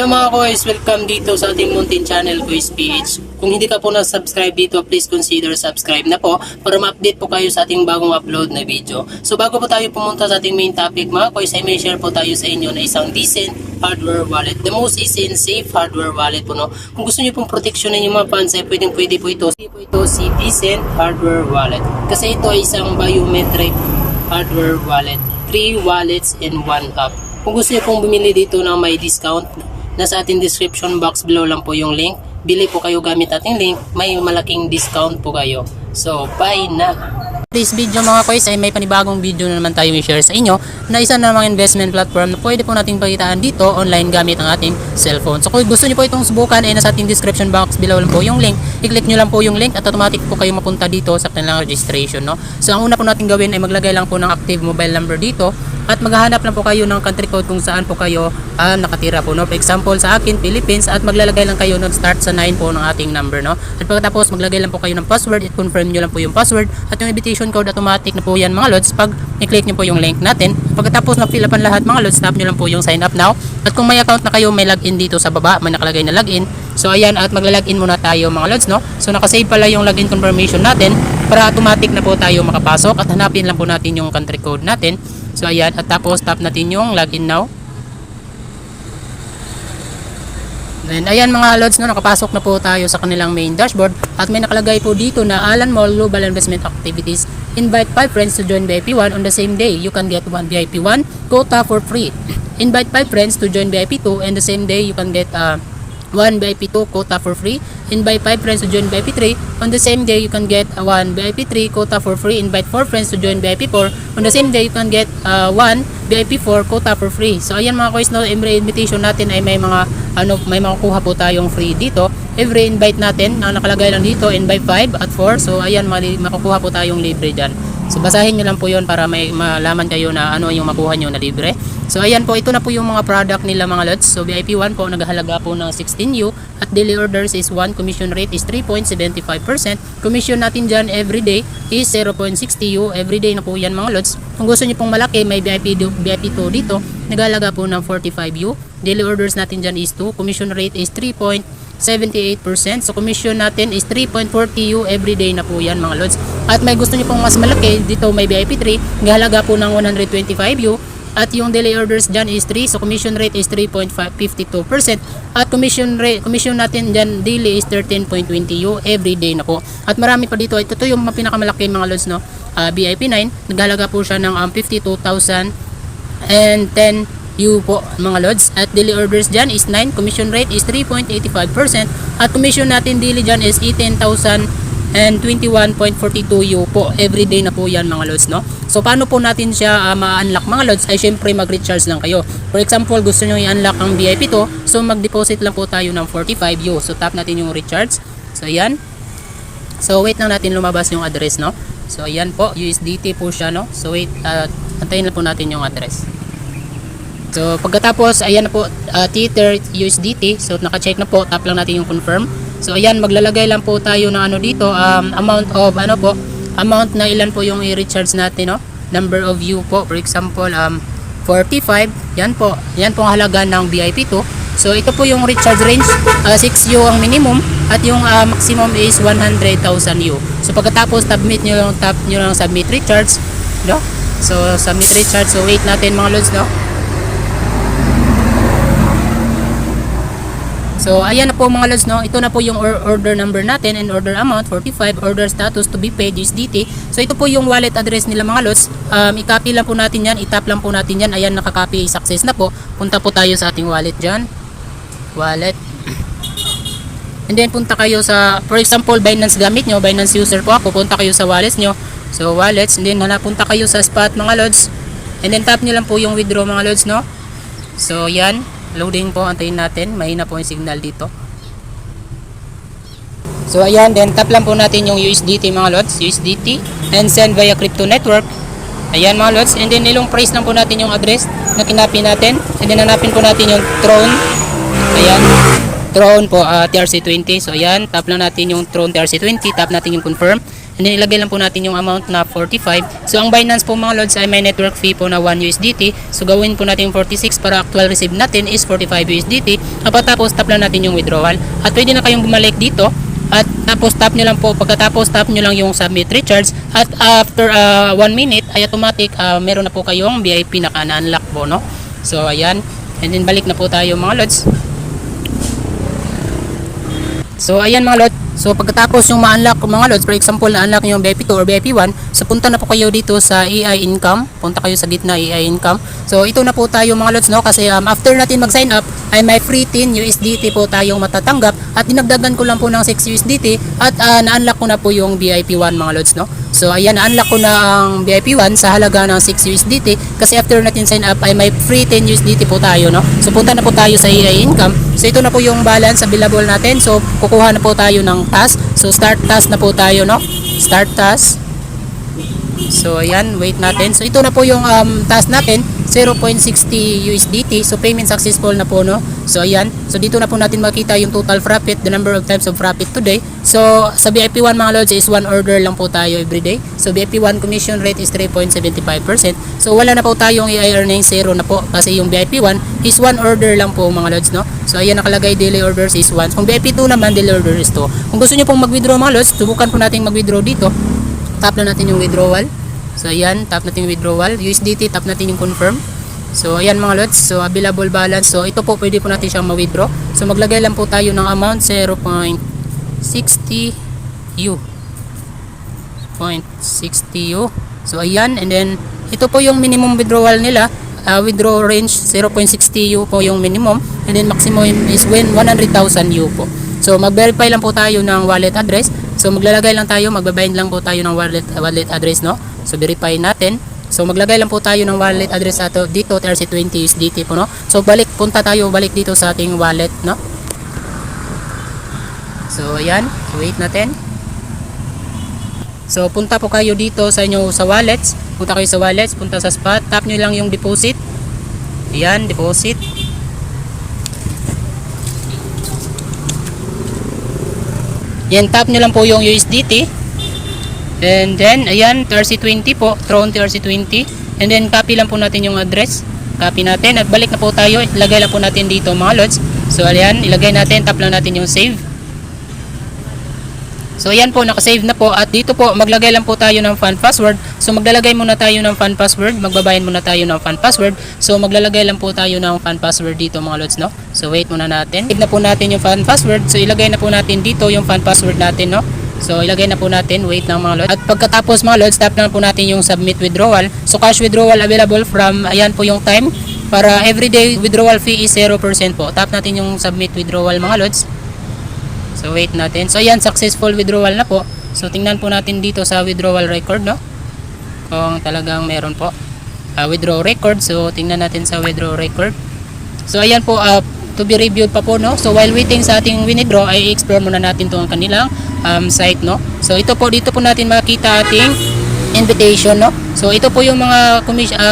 Hello mga kois, welcome dito sa ating Mountain Channel, Kois PH. Kung hindi ka po na-subscribe dito, please consider subscribe na po para ma-update po kayo sa ating bagong upload na video. So bago po tayo pumunta sa ating main topic mga kois, ay may share po tayo sa inyo na isang decent hardware wallet. The most easy and safe hardware wallet po, no? Kung gusto niyo pong proteksyonan yung mga funds, ay pwede po ito si decent hardware wallet. Kasi ito ay isang biometric hardware wallet. 3 wallets in 1 app. Kung gusto niyo pong bumili dito ng may discount, nasa ating description box below lang po yung link. Bili po kayo gamit ating link, may malaking discount po kayo. So, buy na! This video mga kois ay may panibagong video na naman tayo i-share sa inyo na isa na namang investment platform na pwede po nating pakitaan dito online gamit ang ating cellphone. So kung gusto niyo po itong subukan ay nasa ating description box below lang po yung link. I-click nyo lang po yung link at automatic po kayo mapunta dito sa kanilang registration. No? So ang una po natin gawin ay maglagay lang po ng active mobile number dito at maghahanap lang po kayo ng country code kung saan po kayo nakatira po. No? For example sa akin Philippines at maglalagay lang kayo ng start sa 9 po ng ating number. No? At pagkatapos maglagay lang po kayo ng password at confirm nyo lang po yung password at yung invitation code automatic na po yan mga lods pag i-click nyo po yung link natin. Pagkatapos na fill upan lahat mga lods, tap nyo lang po yung sign up now. At kung may account na kayo, may login dito sa baba, may nakalagay na login. So ayan, at maglalogin muna tayo mga lods, no? So nakasave pala yung login confirmation natin para automatic na po tayo makapasok at hanapin lang po natin yung country code natin. So ayan, at tapos tap natin yung login now. Then ayan mga lods, no, nakapasok na po tayo sa kanilang main dashboard at may nakalagay po dito na Alan Mall Global Investment Activities. Invite 5 friends to join VIP 1 on the same day. You can get 1 VIP 1 quota for free. Invite 5 friends to join VIP 2 and the same day you can get 1 VIP 2 quota for free. Invite 5 friends to join VIP 3 on the same day you can get 1 VIP 3 quota for free. Invite 4 friends to join VIP 4 on the same day you can get 1 VIP 4 quota for free. So ayan mga kois, no, every invitation natin ay may mga may makukuha po tayong free dito. Every invite natin na nakalagay lang dito invite 5 at 4. So ayan, makukuha po tayong libre dyan. So basahin nyo lang po yun para may malaman kayo na ano yung makuha nyo na libre. So ayan po, ito na po yung mga product nila mga lods. So VIP 1 po naghahalaga po ng 16U at daily orders is 1. Commission rate is 3.75%. Commission natin dyan everyday is 0.60U. Everyday na po yan mga lods. Kung gusto nyo pong malaki, may VIP 2 dito. Naghahalaga po ng 45U. Daily orders natin dyan is 2. Commission rate is 3.78%. So commission natin is 3.40U. Everyday na po yan mga lods. At may gusto nyo pong mas malaki, dito may VIP 3. Naghahalaga po ng 125U. At yung daily orders dyan is 3. So commission rate is 3.52%. At commission natin dyan daily is 13.20U. Everyday na po. At marami pa dito. Ito yung pinakamalaki mga lods, no? VIP 9. Naghahalaga po siya ng 52,010U po mga lods. At daily orders dyan is 9. Commission rate is 3.85%. At commission natin daily dyan is 18,021.42U po. Everyday na po yan mga lods, no? So paano po natin siya ma-unlock mga lods ay syempre mag-recharge lang kayo. For example, gusto nyo i-unlock ang VIP to, so mag-deposit lang po tayo ng 45U. So tap natin yung recharge. So ayan. So wait lang natin lumabas yung address, no? So ayan po, USDT po siya, no? So wait, antayin lang po natin yung address. So pagkatapos, ayan na po, Tether USDT. So naka-check na po, tap lang natin yung confirm. So ayan, maglalagay lang po tayo ng ano dito, amount of amount na ilan po yung i-recharge natin, no? Number of U po, for example 45. Yan po ang halaga ng VIP 2. So ito po yung recharge range, 6U ang minimum at yung maximum is 100,000U. So pagkatapos tap nyo lang submit recharge, no? So submit recharge. So wait natin mga lods, no? So ayan na po mga lods, no? Ito na po yung order number natin and order amount 45, order status to be paid USDT. So ito po yung wallet address nila mga lods. I-copy lang po natin yan, i-tap lang po natin yan. Ayan, nakaka-copy, success na po. Punta po tayo sa ating wallet dyan. Wallet. And then punta kayo sa, for example, Binance gamit nyo, Binance user po ako, punta kayo sa wallets nyo. So wallets, and then punta kayo sa spot mga lods. And then tap nyo lang po yung withdraw mga lods, no? So yan. Loading po, antayin natin, mahina po yung signal dito. So ayan, then tap lang po natin yung USDT mga lods, USDT, and send via crypto network. Ayan mga lods, and then nilong price lang po natin yung address na kinapin natin, and then hanapin po natin yung Tron. Ayan, Tron po, TRC20. So ayan, tap lang natin yung Tron TRC20, tap natin yung confirm, And then ilagay lang po natin yung amount na 45. So ang Binance po mga lods ay may network fee po na 1 USDT. So gawin po natin 46 para actual receive natin is 45 USDT. Tapos tap lang natin yung withdrawal. At pwede na kayong bumalik dito. At tapos tap nyo lang po, pagkatapos tap nyo lang yung submit recharge. At after 1 minute ay automatic meron na po kayong VIP na na-unlock po, no? So ayan. And then balik na po tayo mga lods. So ayan mga lods. So pagkatapos yung ma-unlock mga lods, for example na-unlock yung VIP 2 or VIP 1, so punta na po kayo dito sa AI income. Punta kayo sa gitna AI income. So ito na po tayo mga lods, no? Kasi after natin mag-sign up ay may free 10 USDT po tayong matatanggap at dinagdagan ko lang po ng 6 USDT at na-unlock ko na po yung VIP 1 mga lods, no? So ayan, na-unlock ko na ang VIP 1 sa halaga ng 6 USDT kasi after natin sign up ay may free 10 USDT po tayo, no? So punta na po tayo sa AI income. So ito na po yung balance available natin. So kukuha na po tayo ng task. So start task na po tayo, no? Start task. So ayan, wait natin. So ito na po yung task natin, 0.60 USDT. So payment successful na po, no? So ayan. So dito na po natin makita yung total profit, the number of times of profit today. So sa VIP 1 mga lods is 1 order lang po tayo everyday. So VIP 1 commission rate is 3.75%. So wala na po tayong AI earnings, zero na po kasi yung VIP 1 is 1 order lang po mga lods, no? So ayan, nakalagay daily orders is 1. Kung VIP 2 naman, daily order is 2. Kung gusto niyo pong mag-withdraw mga lods, subukan po natin mag-withdraw dito. Tap na natin yung withdrawal. So ayan, tap natin yung withdrawal. USDT, tap natin yung confirm. So ayan mga lods, so available balance. So ito po, pwede po natin siyang ma-withdraw. So maglagay lang po tayo ng amount 0.60 U. 0.60 U. So ayan, and then ito po yung minimum withdrawal nila. Withdraw range 0.60 U po yung minimum, and then maximum is 100,000 U po. So mag-verify lang po tayo ng wallet address. So maglalagay lang tayo, magbabind lang po tayo ng wallet address, no? So verify natin. So maglagay lang po tayo ng wallet address ato dito, TRC20 USDT po, no? So balik dito sa ating wallet, no? So ayan, so wait natin. So punta po kayo dito sa inyo sa wallets. Punta kayo sa wallets, punta sa spot, tap nyo lang yung deposit. Ayan, deposit. Yan, tap nyo lang po yung USDT. And then, ayan, TRC20 po, Tron TRC20. And then, copy lang po natin yung address. Copy natin at balik na po tayo. Ilagay lang po natin dito mga lods. So, ayan, ilagay natin, tap lang natin yung save. So ayan po, nakasave na po at dito po maglagay lang po tayo ng fan password. So maglalagay muna tayo ng fan password, magbabayan muna tayo ng fan password. So maglalagay lang po tayo ng fan password dito mga lods, no? So wait muna natin. Save na po natin yung fan password. So ilagay na po natin dito yung fan password natin, no? So ilagay na po natin, wait lang mga lods. At pagkatapos mga lods, tap na po natin yung submit withdrawal. So cash withdrawal available from, ayan po yung time. Para everyday withdrawal fee is 0% po. Tap natin yung submit withdrawal mga lods. So wait natin. So ayan, successful withdrawal na po. So tingnan po natin dito sa withdrawal record, no? Kung talagang meron po withdraw record. So tingnan natin sa withdraw record. So ayan po, to be reviewed pa po, no? So while waiting sa ating withdraw ay explore muna natin itong kanilang site, no? So ito po, dito po natin makita ating invitation, no? So ito po yung mga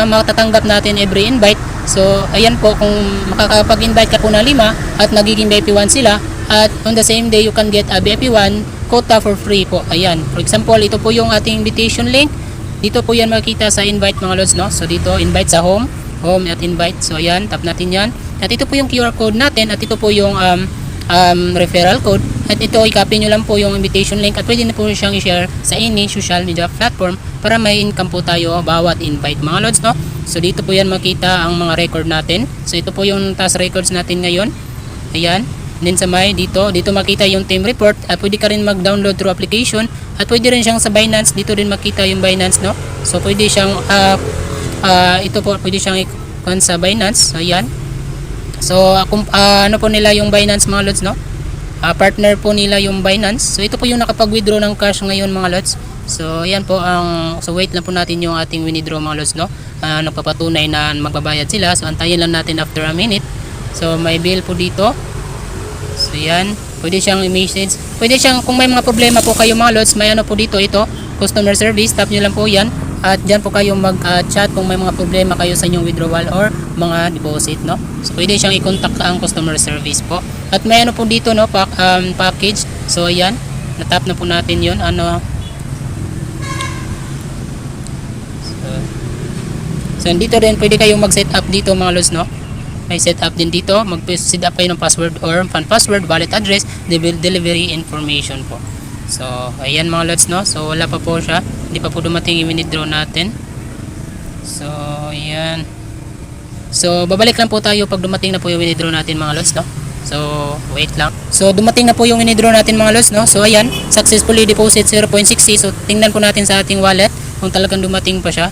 matatanggap natin every invite. So ayan po, kung makakapag-invite ka po na 5 at nagiging VIP 1 sila, at on the same day you can get a VIP 1 quota for free po. Ayan, for example, ito po yung ating invitation link. Dito po yan makikita sa invite mga lods, no? So dito, invite sa home at invite. So ayan, tap natin yan. At ito po yung QR code natin at ito po yung referral code. At ito, i-copy nyo lang po yung invitation link at pwede na po siyang i-share sa any social media platform para may income po tayo bawat invite mga lods, no? So dito po yan makita ang mga record natin. So ito po yung task records natin ngayon. Ayan. Then sa may dito makita yung team report. At pwede ka rin mag-download through application. At pwede rin siyang sa Binance. Dito rin makita yung Binance, no? So pwede siyang ito po, pwede siyang ikon sa Binance. Ayan. So ano po nila yung Binance mga lods, no? Partner po nila yung Binance. So ito po yung nakapag-withdraw ng cash ngayon mga lods. So ayan po so wait lang po natin yung ating withdraw mga lods, no? Nagpapatunay na magbabayad sila. So antayin lang natin after a minute. So may bill po dito. So yan, pwede siyang i-message. Pwede siyang, kung may mga problema po kayo mga lods, may ano po dito, ito, customer service, tap nyo lang po yan. At dyan po kayo mag-chat kung may mga problema kayo sa inyong withdrawal or mga deposit, no? So pwede siyang i-contact ang customer service po. At may ano po dito, no, package. So ayan, natap na po natin yun. So dito din pwede kayong mag-set up dito mga lods, no? May set up din dito, mag-set up kayo ng password or fan password, wallet address, delivery information po. So ayan mga lods, no? So wala pa po siya, hindi pa po dumating yung withdraw natin. So ayan. So babalik lang po tayo pag dumating na po yung withdraw natin mga lods, no? So wait lang. So dumating na po yung withdraw natin mga lods, no? So ayan, successfully deposit 0.60. So tingnan po natin sa ating wallet kung talagang dumating pa siya.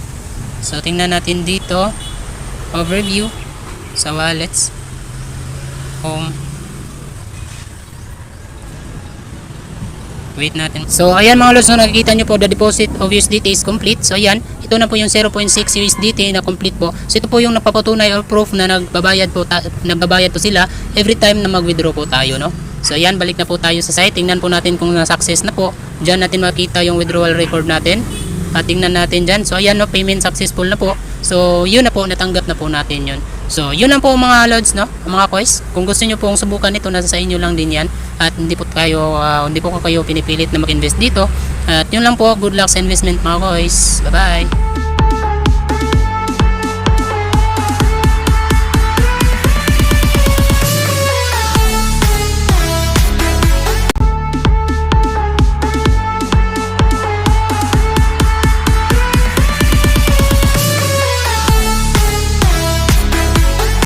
So tingnan natin dito, overview sa wallets, home, wait natin. So ayan mga lods, no, nakikita nyo po the deposit of USDT is complete. So ayan, ito na po yung 0.6 USDT na complete po. So ito po yung napapatunay or proof na nagbabayad po sila every time na mag-withdraw po tayo, no? So ayan, balik na po tayo sa site. Tingnan po natin kung na-success na po. Diyan natin makita yung withdrawal record natin. At tingnan natin dyan. So ayan, no, payment successful na po. So yun na po, natanggap na po natin yun. So yun lang po mga lods, no, mga kois. Kung gusto nyo pong subukan ito, nasa sa inyo lang din yan. At hindi po kayo pinipilit na mag-invest dito. At yun lang po, good luck sa investment mga kois. Bye bye.